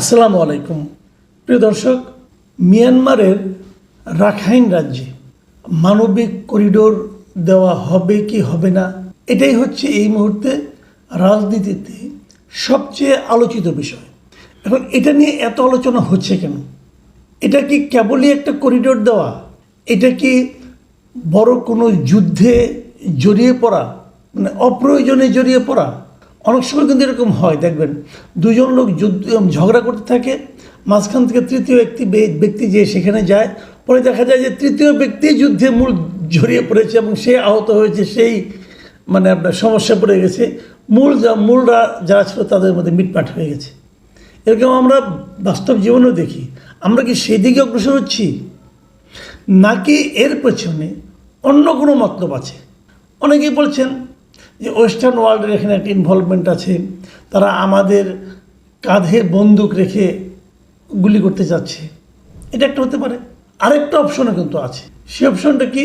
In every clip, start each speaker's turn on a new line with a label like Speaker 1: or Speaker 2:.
Speaker 1: আসসালামু আলাইকুম প্রিয় দর্শক, মিয়ানমারের রাখাইন রাজ্যে মানবিক করিডোর দেওয়া হবে কি হবে না, এটাই হচ্ছে এই মুহূর্তে রাজনীতিতে সবচেয়ে আলোচিত বিষয়। এখন এটা নিয়ে এত আলোচনা হচ্ছে কেন? এটা কি কেবলই একটা করিডোর দেওয়া? এটা কি বড় কোনো যুদ্ধে জড়িয়ে পড়া, মানে অপ্রয়োজনে জড়িয়ে পড়া? অনেক সময় কিন্তু এরকম হয়, দেখবেন দুজন লোক ঝগড়া করতে থাকে, মাঝখান থেকে তৃতীয় ব্যক্তি যে সেখানে যায়, পরে দেখা যায় যে তৃতীয় ব্যক্তি যুদ্ধে মূল জড়িয়ে পড়েছে এবং সে আহত হয়েছে, সেই মানে আপনার সমস্যা পড়ে গেছে, মূলরা যারা ছিল তাদের মধ্যে মিটমাট হয়ে গেছে। এরকম আমরা বাস্তব জীবনেও দেখি। আমরা কি সেই দিকে অগ্রসর হচ্ছি, নাকি এর পেছনে অন্য কোনো মতলব আছে? অনেকেই বলছেন যে ওয়েস্টার্ন ওয়ার্ল্ডের এখানে একটা ইনভলভমেন্ট আছে, তারা আমাদের কাঁধে বন্দুক রেখে গুলি করতে চাচ্ছে। এটা একটা হতে পারে। আরেকটা অপশনও কিন্তু আছে। সে অপশনটা কি,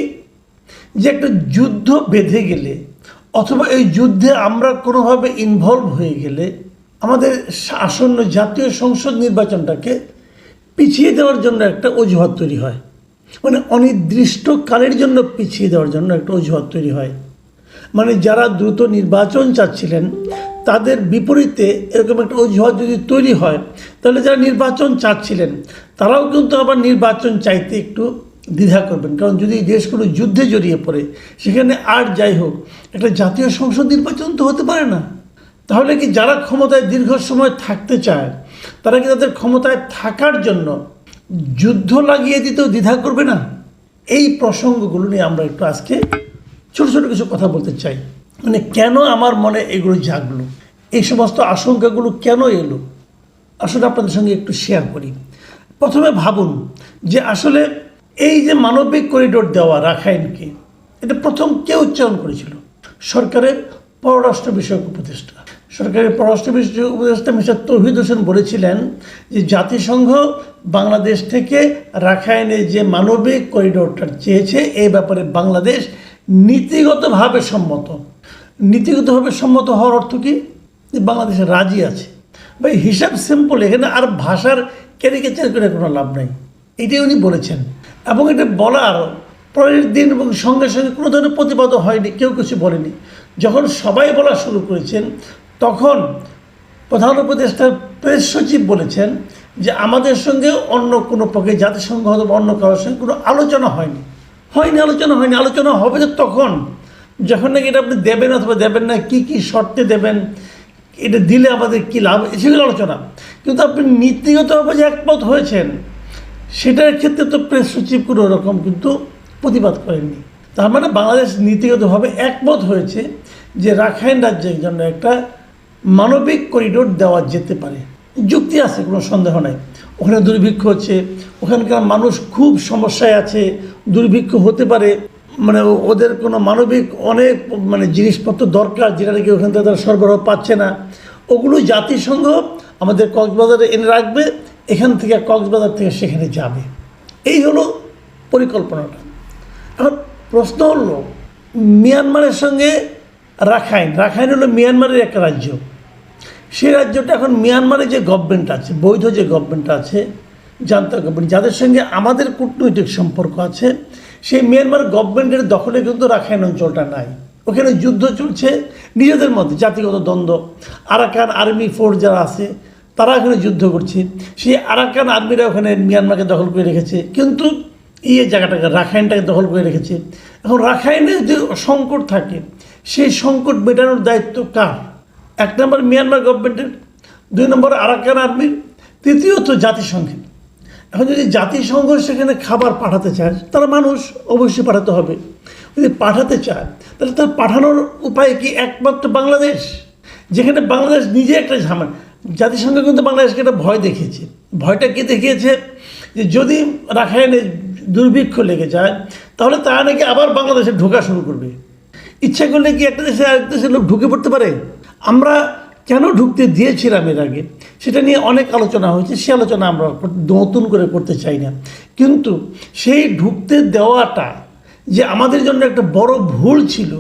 Speaker 1: যে একটা যুদ্ধ বেঁধে গেলে অথবা এই যুদ্ধে আমরা কোনোভাবে ইনভলভ হয়ে গেলে আমাদের আসন্ন জাতীয় সংসদ নির্বাচনটাকে পিছিয়ে দেওয়ার জন্য একটা অজুহাত তৈরি হয়, মানে অনির্দিষ্টকালের জন্য পিছিয়ে দেওয়ার জন্য একটা অজুহাত তৈরি হয়। মানে যারা দ্রুত নির্বাচন চাচ্ছিলেন তাদের বিপরীতে এরকম একটা অজুহাত যদি তৈরি হয়, তাহলে যারা নির্বাচন চাচ্ছিলেন তারাও কিন্তু আবার নির্বাচন চাইতে একটু দ্বিধা করবেন। কারণ যদি দেশ কোনো যুদ্ধে জড়িয়ে পড়ে, সেখানে আর যাই হোক একটা জাতীয় সংসদ নির্বাচন তো হতে পারে না। তাহলে কি যারা ক্ষমতায় দীর্ঘ সময় থাকতে চায়, তারা কি তাদের ক্ষমতায় থাকার জন্য যুদ্ধ লাগিয়ে দিতেও দ্বিধা করবে না? এই প্রসঙ্গগুলো নিয়ে আমরা একটু আজকে ছোটো ছোটো কিছু কথা বলতে চাই। মানে কেন আমার মনে এগুলো জাগলো, এই সমস্ত আশঙ্কাগুলো কেন এলো, আসলে আপনাদের সঙ্গে একটু শেয়ার করি। প্রথমে ভাবুন যে আসলে এই যে মানবিক করিডোর দেওয়া রাখাইনকে, এটা প্রথম কে উচ্চারণ করেছিল? সরকারের পররাষ্ট্র বিষয়ক উপদেষ্টা। সরকারের পররাষ্ট্র বিষয়ক উপদেষ্টা মিস্টার তৌহিদ হোসেন বলেছিলেন যে জাতিসংঘ বাংলাদেশ থেকে রাখাইনে যে মানবিক করিডোরটা চেয়েছে, এই ব্যাপারে বাংলাদেশ নীতিগতভাবে সম্মত। নীতিগতভাবে সম্মত হওয়ার অর্থ কি? যে বাংলাদেশে রাজি আছে। ভাই হিসাব সিম্পল, এখানে আর ভাষার ক্যারিকেচার করে কোনো লাভ নাই। এটাই উনি বলেছেন, এবং এটা বলার পরের দিন এবং সঙ্গে সঙ্গে কোনো ধরনের প্রতিবাদও হয়নি, কেউ কিছু বলেনি। যখন সবাই বলা শুরু করেছেন, তখন প্রধান উপদেষ্টার প্রেস সচিব বলেছেন যে আমাদের সঙ্গে অন্য কোনো পক্ষে, জাতিসংঘ অথবা অন্য কারোর সঙ্গে কোনো আলোচনা হয়নি। আলোচনা হবে তো তখন যখন নাকি এটা আপনি দেবেন অথবা দেবেন না, কি কি শর্তে দেবেন, এটা দিলে আমাদের কী লাভ, সেগুলো আলোচনা। কিন্তু আপনি নীতিগতভাবে যে একমত হয়েছেন, সেটার ক্ষেত্রে তো প্রেস সচিব কোনো রকম কিন্তু প্রতিবাদ করেননি। তার মানে বাংলাদেশ নীতিগতভাবে একমত হয়েছে যে রাখাইন রাজ্যের জন্য একটা মানবিক করিডোর দেওয়া যেতে পারে। যুক্তি আছে, কোনো সন্দেহ নাই। ওখানে দুর্ভিক্ষ হচ্ছে, ওখানকার মানুষ খুব সমস্যায় আছে, দুর্ভিক্ষ হতে পারে, মানে ওদের কোনো মানবিক অনেক জিনিসপত্র দরকার, যেটা নাকি ওখান থেকে তারা সরবরাহ পাচ্ছে না। ওগুলো জাতিসংঘ আমাদের কক্সবাজারে এনে রাখবে, এখান থেকে কক্সবাজার থেকে সেখানে যাবে। এই হলো পরিকল্পনাটা। এখন প্রশ্ন হলো, মিয়ানমারের সঙ্গে রাখাইন হলো মিয়ানমারের একটা রাজ্য। সেই রাজ্যটা এখন মিয়ানমারে যে গভর্নমেন্ট আছে, বৈধ যে গভর্নমেন্ট আছে, জান্তা গভর্নমেন্ট, যাদের সঙ্গে আমাদের কূটনৈতিক সম্পর্ক আছে, সেই মিয়ানমার গভর্নমেন্টের দখলে কিন্তু রাখাইন অঞ্চলটা নাই। ওখানে যুদ্ধ চলছে নিজেদের মধ্যে, জাতিগত দ্বন্দ্ব। আরাকান আর্মি ফোর্স যারা আছে তারা এখানে যুদ্ধ করছে। সেই আরাকান আর্মিরা ওখানে মিয়ানমারকে দখল করে রেখেছে, কিন্তু জায়গাটাকে রাখাইনটাকে দখল করে রেখেছে। এখন রাখাইনে যে সংকট থাকে, সেই সংকট মেটানোর দায়িত্ব কার? এক নম্বর মিয়ানমার গভর্নমেন্টের, দুই নম্বর আরাকান আর্মির, তৃতীয়ত জাতিসংঘের। এখন যদি জাতিসংঘ সেখানে খাবার পাঠাতে চায়, তারা মানুষ অবশ্যই পাঠাতে হবে। যদি পাঠাতে চায় তাহলে তার পাঠানোর উপায় কি? একমাত্র বাংলাদেশ, যেখানে বাংলাদেশ নিজে একটা ঝামেলা। জাতিসংঘ কিন্তু বাংলাদেশকে একটা ভয় দেখিয়েছে। ভয়টা কি দেখিয়েছে? যে যদি রাখাইনে দুর্ভিক্ষ লেগে যায়, তাহলে তারা নাকি আবার বাংলাদেশে ঢোকা শুরু করবে। ইচ্ছা করলে কি একটা দেশে আরেক দেশের লোক ঢুকে পড়তে পারে? আমরা কেন ঢুকতে দিয়েছিলাম এর আগে, সেটা নিয়ে অনেক আলোচনা হয়েছে। সে আলোচনা আমরা নতুন করে করতে চাই না। কিন্তু সেই ঢুকতে দেওয়াটা যে আমাদের জন্য একটা বড় ভুল ছিল,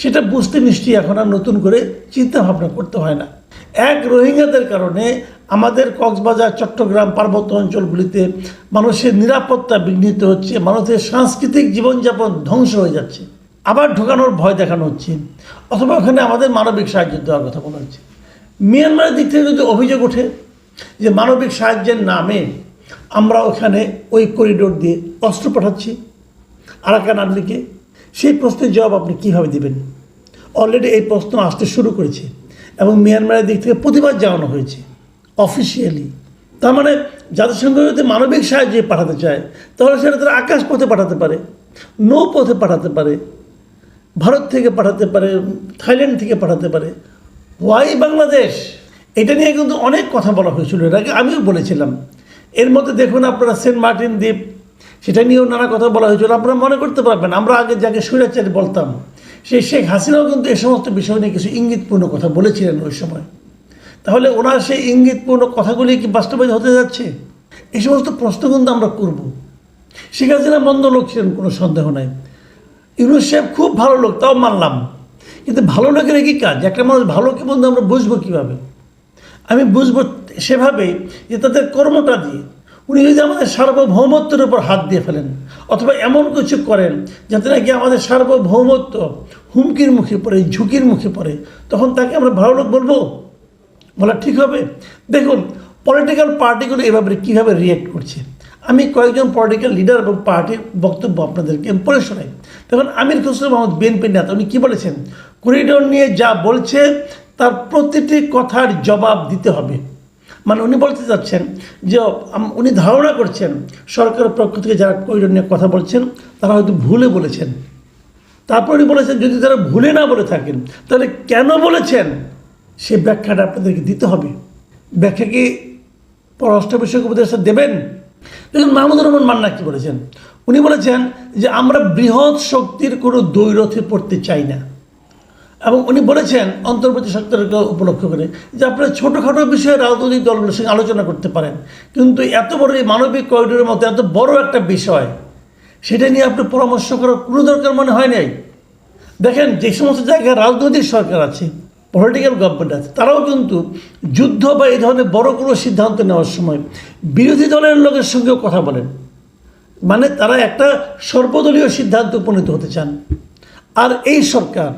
Speaker 1: সেটা বুঝতে নিশ্চয়ই এখন আর নতুন করে চিন্তা ভাবনা করতে হয় না। এক রোহিঙ্গাদের কারণে আমাদের কক্সবাজার, চট্টগ্রাম, পার্বত্য অঞ্চলগুলিতে মানুষের নিরাপত্তা বিঘ্নিত হচ্ছে, মানুষের সাংস্কৃতিক জীবনযাপন ধ্বংস হয়ে যাচ্ছে, আবার ঢোকানোর ভয় দেখানো হচ্ছে, অথবা ওখানে আমাদের মানবিক সাহায্য দেওয়ার কথা বলা হচ্ছে। মিয়ানমারের দিক থেকে যদি অভিযোগ ওঠে যে মানবিক সাহায্যের নামে আমরা ওখানে ওই করিডোর দিয়ে অস্ত্র পাঠাচ্ছি আরাকান আর্মিকে, সেই প্রশ্নের জবাব আপনি কীভাবে দেবেন? অলরেডি এই প্রশ্ন আসতে শুরু করেছে এবং মিয়ানমারের দিক থেকে প্রতিবাদ জানানো হয়েছে অফিসিয়ালি। তার মানে জাতিসংঘ যদি মানবিক সাহায্য পাঠাতে চায় তাহলে সেটা তারা আকাশ পথে পাঠাতে পারে, নৌ পথে পাঠাতে পারে, ভারত থেকে পাঠাতে পারে, থাইল্যান্ড থেকে পাঠাতে পারে। ওয়াই বাংলাদেশ? এটা নিয়ে কিন্তু অনেক কথা বলা হয়েছিল, এর আগে আমিও বলেছিলাম। এর মধ্যে দেখুন আপনারা সেন্ট মার্টিন দ্বীপ, সেটা নিয়েও নানা কথা বলা হয়েছিল। আপনারা মনে করতে পারবেন আমরা আগে যাকে স্বৈরাচারী বলতাম সেই শেখ হাসিনাও কিন্তু এ সমস্ত বিষয় নিয়ে কিছু ইঙ্গিতপূর্ণ কথা বলেছিলেন ওই সময়। তাহলে ওনার সেই ইঙ্গিতপূর্ণ কথাগুলি কি বাস্তবায়িত হতে যাচ্ছে? এই সমস্ত প্রশ্ন কিন্তু আমরা করব। শেখ হাসিনা মন্দ লোক ছিলেন, কোনো সন্দেহ নাই। ইউনূস সাহেব খুব ভালো লোক, তাও মানলাম। কিন্তু ভালো লোকের কি কাজ? একটা মানুষ ভালো কি বন্ধু আমরা বুঝবো কীভাবে? আমি বুঝবো সেভাবেই যে তাদের কর্মটা দিয়ে। উনি যদি আমাদের সার্বভৌমত্বের উপর হাত দিয়ে ফেলেন অথবা এমন কিছু করেন যাতে নাকি আমাদের সার্বভৌমত্ব হুমকির মুখে পড়ে, ঝুঁকির মুখে পড়ে, তখন তাকে আমরা ভালো লোক বলবো? বলা ঠিক হবে? দেখুন পলিটিক্যাল পার্টিগুলো এভাবে কীভাবে রিয়েক্ট করছে। আমি কয়েকজন পলিটিক্যাল লিডার এবং পার্টির বক্তব্য আপনাদেরকে পড়ে শোনাই। দেখুন আমির খসরু মাহমুদ, বিএনপির নেতা, উনি কী বলেছেন? করিডোর নিয়ে যা বলছে তার প্রতিটি কথার জবাব দিতে হবে। মানে উনি বলতে চাচ্ছেন যে উনি ধারণা করছেন সরকারের পক্ষ থেকে যারা করিডোর নিয়ে কথা বলছেন তারা হয়তো ভুলে বলেছেন। তারপর উনি বলেছেন যদি তারা ভুলে না বলে থাকেন তাহলে কেন বলেছেন সে ব্যাখ্যাটা আপনাদেরকে দিতে হবে। ব্যাখ্যা কি পররাষ্ট্র বিষয়ক উপদেষ্টা দেবেন? দেখুন মাহমুদুর রহমান মান্না কি বলেছেন? উনি বলেছেন যে আমরা বৃহৎ শক্তির কোনো দ্বৈরথে পড়তে চাই না, এবং উনি বলেছেন অন্তর্বর্তী সরকারকে উপলক্ষ করে যে আপনারা ছোটোখাটো বিষয়ে রাজনৈতিক দলগুলোর সঙ্গে আলোচনা করতে পারেন, কিন্তু এত বড় এই মানবিক করিডোরের মতো এত বড় একটা বিষয় সেটা নিয়ে আপনি পরামর্শ করার কোনো দরকার মনে হয় নাই। দেখেন যে সমস্ত জায়গায় রাজনৈতিক সরকার আছে, পলিটিক্যাল গভর্নমেন্ট আছে, তারাও কিন্তু যুদ্ধ বা এই ধরনের বড় কোনো সিদ্ধান্ত নেওয়ার সময় বিরোধী দলের লোকের সঙ্গেও কথা বলেন। মানে তারা একটা সর্বদলীয় সিদ্ধান্ত উপনীত হতে চান। আর এই সরকার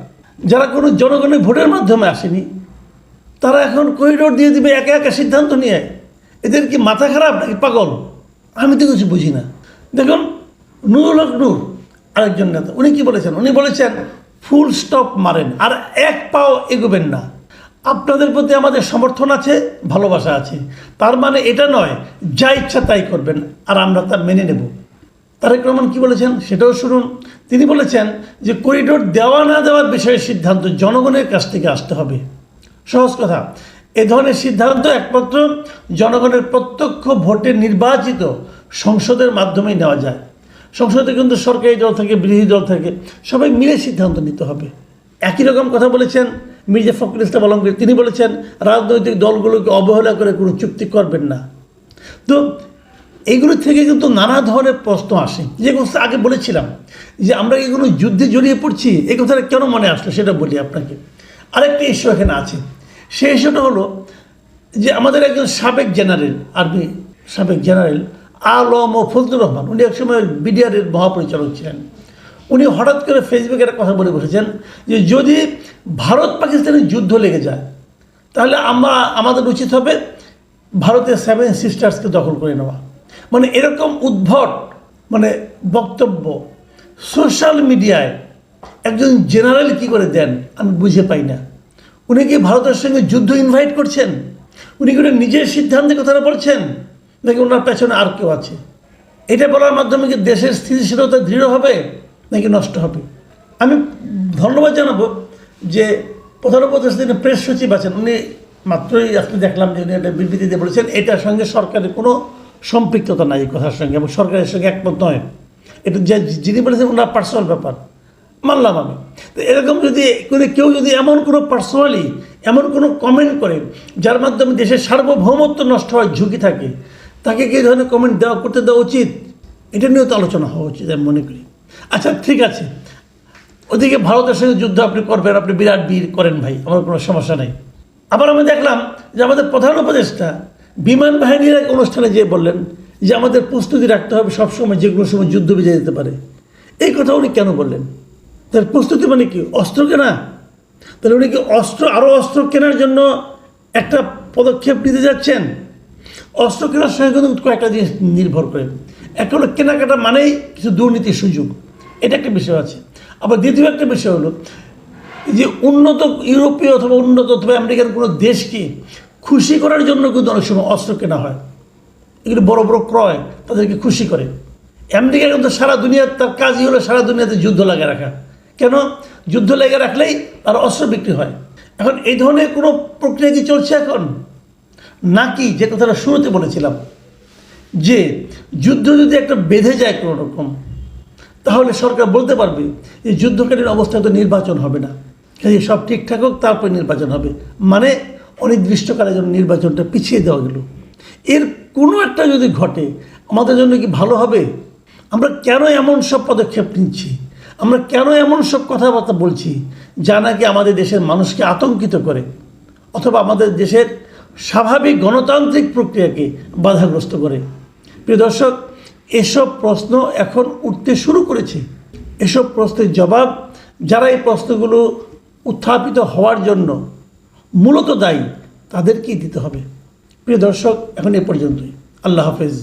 Speaker 1: যারা কোনো জনগণের ভোটের মাধ্যমে আসেনি তারা এখন করিডোর দিয়ে দিবে একা একা সিদ্ধান্ত নিয়ে। এদের কি মাথা খারাপ নাকি পাগল? আমি তো কিছু বুঝি না। দেখুন নুরুল হক নূর আরেকজন নেতা, উনি কি বলেছেন? উনি বলেছেন ফুল স্টপ মারেন আর এক পাও এগোবেন না। আপনাদের প্রতি আমাদের সমর্থন আছে, ভালোবাসা আছে, তার মানে এটা নয় যা ইচ্ছা তাই করবেন আর আমরা তা মেনে নেব। তারেক রহমান কী বলেছেন সেটাও শুনুন। তিনি বলেছেন যে করিডোর দেওয়া না দেওয়ার বিষয়ে সিদ্ধান্ত জনগণের কাছ থেকে আসতে হবে। সহজ কথা, এ ধরনের সিদ্ধান্ত একমাত্র জনগণের প্রত্যক্ষ ভোটে নির্বাচিত সংসদের মাধ্যমেই নেওয়া যায়। সংসদে কিন্তু সরকারি দল থেকে বিরোধী দল থেকে সবাই মিলে সিদ্ধান্ত নিতে হবে। একই রকম কথা বলেছেন মির্জা ফখরুল ইসলাম আলমগীর। তিনি বলেছেন রাজনৈতিক দলগুলোকে অবহেলা করে কোনো চুক্তি করবেন না। তো এইগুলো থেকে কিন্তু নানা ধরনের প্রশ্ন আসে। যে কথা আগে বলেছিলাম যে আমরা কি কোনো যুদ্ধে জড়িয়ে পড়ছি, এই কথাটা কেন মনে আসলো সেটা বলি আপনাকে। আরেকটা ইস্যু এখানে আছে, সেই ইস্যুটা হলো যে আমাদের একজন সাবেক জেনারেল, আর্মি সাবেক জেনারেল আলম ও ফজলুর রহমান, উনি একসময় বিডিআরের মহাপরিচালক ছিলেন। উনি হঠাৎ করে ফেসবুকে একটা কথা বলে বসেছেন যে যদি ভারত পাকিস্তানের যুদ্ধ লেগে যায় তাহলে আমাদের উচিত হবে ভারতের 7 সিস্টার্সকে দখল করে নেওয়া। মানে এরকম উদ্ভট বক্তব্য সোশ্যাল মিডিয়ায় একজন জেনারেল কি করে দেন আমি বুঝে পাই না। উনি কি ভারতের সঙ্গে যুদ্ধ ইনভাইট করছেন? উনি কি নিজের সিদ্ধান্তে কথাটা বলছেন নাকি ওনার পেছনে আর কেউ আছে? এটা বলার মাধ্যমে কি দেশের স্থিতিশীলতা দৃঢ় হবে নাকি নষ্ট হবে? আমি ধন্যবাদ জানাবো যে প্রধান উপদেষ্টা তিনি প্রেস সচিব আছেন, উনি মাত্রই আজকে দেখলাম যে উনি একটা বিবৃতি দিয়ে বলেছেন এটার সঙ্গে সরকারের কোনো সম্পৃক্ততা নাই এই কথার সঙ্গে, এবং সরকারের সঙ্গে একমত নয়। এটা যে যিনি বলেছেন ওনার পার্সোনাল ব্যাপার, মানলাম আমি। তো এরকম যদি কেউ যদি এমন কোনো পার্সোনালি এমন কোনো কমেন্ট করে যার মাধ্যমে দেশের সার্বভৌমত্ব নষ্ট হওয়ার ঝুঁকি থাকে, তাকে কি ধরনের কমেন্ট করতে দেওয়া উচিত? এটা নিয়েও তো আলোচনা হওয়া উচিত আমি মনে করি। আচ্ছা ঠিক আছে, ওদিকে ভারতের সঙ্গে যুদ্ধ আপনি করবেন, আপনি বিরাট বীর করেন ভাই, আমার কোনো সমস্যা নেই। আবার আমি দেখলাম যে আমাদের প্রধান উপদেষ্টা বিমান বাহিনীর এক অনুষ্ঠানে যেয়ে বললেন যে আমাদের প্রস্তুতি রাখতে হবে সবসময়, যে কোনো সময় যুদ্ধ বেজে যেতে পারে। এই কথা উনি কেন বললেন? তার প্রস্তুতি মানে কি? অস্ত্র কেনা? তাহলে উনি কি আরও অস্ত্র কেনার জন্য একটা পদক্ষেপ নিতে যাচ্ছেন? অস্ত্র কেনার সঙ্গে কিন্তু কয়েকটা জিনিস নির্ভর করে। এক হলো কেনাকাটা মানেই কিছু দুর্নীতির সুযোগ, এটা একটা বিষয় আছে। আবার দ্বিতীয় একটা বিষয় হলো যে উন্নত ইউরোপীয় অথবা উন্নত অথবা আমেরিকান কোনো দেশকে খুশি করার জন্য কিন্তু অনেক সময় অস্ত্র কেনা হয়। এগুলো বড় বড় ক্রয় তাদেরকে খুশি করে। আমেরিকা কিন্তু সারা দুনিয়া, তার কাজই হলো সারা দুনিয়াতে যুদ্ধ লাগিয়ে রাখা। কেন? যুদ্ধ লাগিয়ে রাখলেই তার অস্ত্র বিক্রি হয়। এখন এই ধরনের কোনো প্রক্রিয়া কি চলছে এখন? নাকি যে কথাটা শুরুতে বলেছিলাম যে যুদ্ধ যদি একটা বেঁধে যায় কোনো রকম, তাহলে সরকার বলতে পারবে যে যুদ্ধকালীন অবস্থায় তো নির্বাচন হবে না, কাজে সব ঠিকঠাক হোক তারপর নির্বাচন হবে, মানে অনির্দিষ্টকালের জন্য নির্বাচনটা পিছিয়ে দেওয়া গেল। এর কোনো একটা যদি ঘটে আমাদের জন্য কি ভালো হবে? আমরা কেন এমন সব পদক্ষেপ নিচ্ছি? আমরা কেন এমন সব কথাবার্তা বলছি যা নাকি আমাদের দেশের মানুষকে আতঙ্কিত করে অথবা আমাদের দেশের স্বাভাবিক গণতান্ত্রিক প্রক্রিয়াকে বাধাগ্রস্ত করে? প্রিয় দর্শক, এসব প্রশ্ন এখন উঠতে শুরু করেছে। এসব প্রশ্নের জবাব যারা এই প্রশ্নগুলো উত্থাপিত হওয়ার জন্য মূলত দায়ী তাদেরকেই দিতে হবে। প্রিয় দর্শক, এখন এ পর্যন্তই। আল্লাহ হাফেজ।